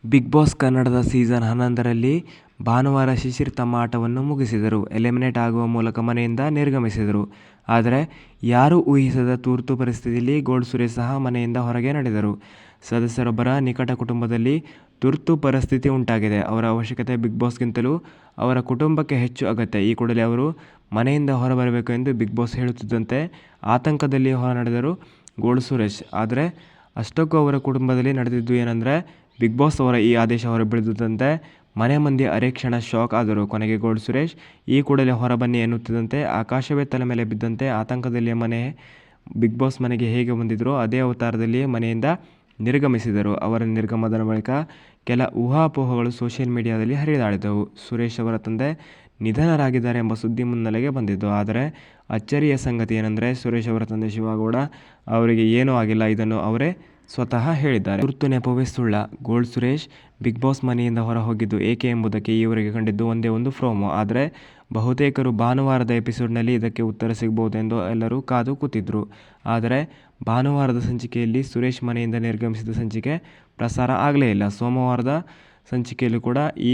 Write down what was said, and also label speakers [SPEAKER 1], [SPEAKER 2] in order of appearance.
[SPEAKER 1] Big boss ಕನ್ನಡದ season 11ರಲ್ಲಿ ಭಾನುವಾರ ಶಿಶಿರ್ ತಮ್ಮ ಆಟವನ್ನು ಮುಗಿಸಿದರು. ಎಲಿಮಿನೇಟ್ ಆಗುವ ಮೂಲಕ ಮನೆಯಿಂದ ನಿರ್ಗಮಿಸಿದರು. ಆದರೆ ಯಾರೂ ಊಹಿಸದ ತುರ್ತು ಪರಿಸ್ಥಿತಿಯಲ್ಲಿ ಗೋಲ್ಡ್ ಸುರೇಶ್ ಸಹ ಮನೆಯಿಂದ ಹೊರಗೆ ನಡೆದರು. ಸದಸ್ಯರೊಬ್ಬರ ನಿಕಟ ಕುಟುಂಬದಲ್ಲಿ ತುರ್ತು ಪರಿಸ್ಥಿತಿ ಉಂಟಾಗಿದೆ. ಅವರ ಅವಶ್ಯಕತೆ ಬಿಗ್ ಬಾಸ್ಗಿಂತಲೂ ಅವರ ಕುಟುಂಬಕ್ಕೆ ಹೆಚ್ಚು ಅಗತ್ಯ. ಈ ಕೂಡಲೇ ಅವರು ಮನೆಯಿಂದ ಹೊರಬರಬೇಕು ಎಂದು ಬಿಗ್ ಬಾಸ್ ಹೇಳುತ್ತಿದ್ದಂತೆ ಆತಂಕದಲ್ಲಿ ಹೊರ ನಡೆದರು ಗೋಲ್ಡ್ ಸುರೇಶ್. ಆದರೆ ಅಷ್ಟಕ್ಕೂ ಅವರ ಕುಟುಂಬದಲ್ಲಿ ನಡೆದಿದ್ದು ಏನಂದರೆ, ಬಿಗ್ ಬಾಸ್ ಅವರ ಈ ಆದೇಶ ಹೊರಬೀಳುತ್ತಿದ್ದಂತೆ ಮನೆ ಮಂದಿ ಅರೆ ಕ್ಷಣ ಶಾಕ್ ಆದರು. ಕೊನೆಗೆ ಗೋಲ್ಡ್ ಸುರೇಶ್ ಈ ಕೂಡಲೇ ಹೊರಬನ್ನಿ ಎನ್ನುತ್ತಿದ್ದಂತೆ ಆಕಾಶವೇ ತಲೆ ಮೇಲೆ ಬಿದ್ದಂತೆ ಆತಂಕದಲ್ಲಿ ಬಿಗ್ ಬಾಸ್ ಮನೆಗೆ ಹೇಗೆ ಬಂದಿದ್ದರೋ ಅದೇ ಅವತಾರದಲ್ಲಿಯೇ ಮನೆಯಿಂದ ನಿರ್ಗಮಿಸಿದರು. ಅವರ ನಿರ್ಗಮನದ ಬಳಿಕ ಕೆಲ ಊಹಾಪೋಹಗಳು ಸೋಷಿಯಲ್ ಮೀಡಿಯಾದಲ್ಲಿ ಹರಿದಾಡಿದವು. ಸುರೇಶ್ ಅವರ ತಂದೆ ನಿಧನರಾಗಿದ್ದಾರೆ ಎಂಬ ಸುದ್ದಿ ಮುನ್ನೆಲೆಗೆ ಬಂದಿದ್ದು. ಆದರೆ ಅಚ್ಚರಿಯ ಸಂಗತಿ ಏನೆಂದರೆ, ಸುರೇಶ್ ಅವರ ತಂದೆ ಶಿವಗೌಡ ಅವರಿಗೆ ಏನೂ ಆಗಿಲ್ಲ. ಇದನ್ನು ಅವರೇ ಸ್ವತಃ ಹೇಳಿದ್ದಾರೆ. ತುರ್ತು ನೆಪವೇ ಸುಳ್ಳ? ಗೋಲ್ಡ್ ಸುರೇಶ್ ಬಿಗ್ ಬಾಸ್ ಮನೆಯಿಂದ ಹೊರ ಹೋಗಿದ್ದು ಏಕೆ ಎಂಬುದಕ್ಕೆ ಈವರೆಗೆ ಕಂಡಿದ್ದು ಒಂದೇ ಒಂದು ಪ್ರೋಮೋ. ಆದರೆ ಬಹುತೇಕರು ಭಾನುವಾರದ ಎಪಿಸೋಡ್ನಲ್ಲಿ ಇದಕ್ಕೆ ಉತ್ತರ ಸಿಗಬಹುದೆಂದು ಎಲ್ಲರೂ ಕಾದು ಕೂತಿದ್ರು. ಆದರೆ ಭಾನುವಾರದ ಸಂಚಿಕೆಯಲ್ಲಿ ಸುರೇಶ್ ಮನೆಯಿಂದ ನಿರ್ಗಮಿಸಿದ ಸಂಚಿಕೆ ಪ್ರಸಾರ ಆಗಲೇ ಇಲ್ಲ. ಸೋಮವಾರದ ಸಂಚಿಕೆಯಲ್ಲೂ ಕೂಡ ಈ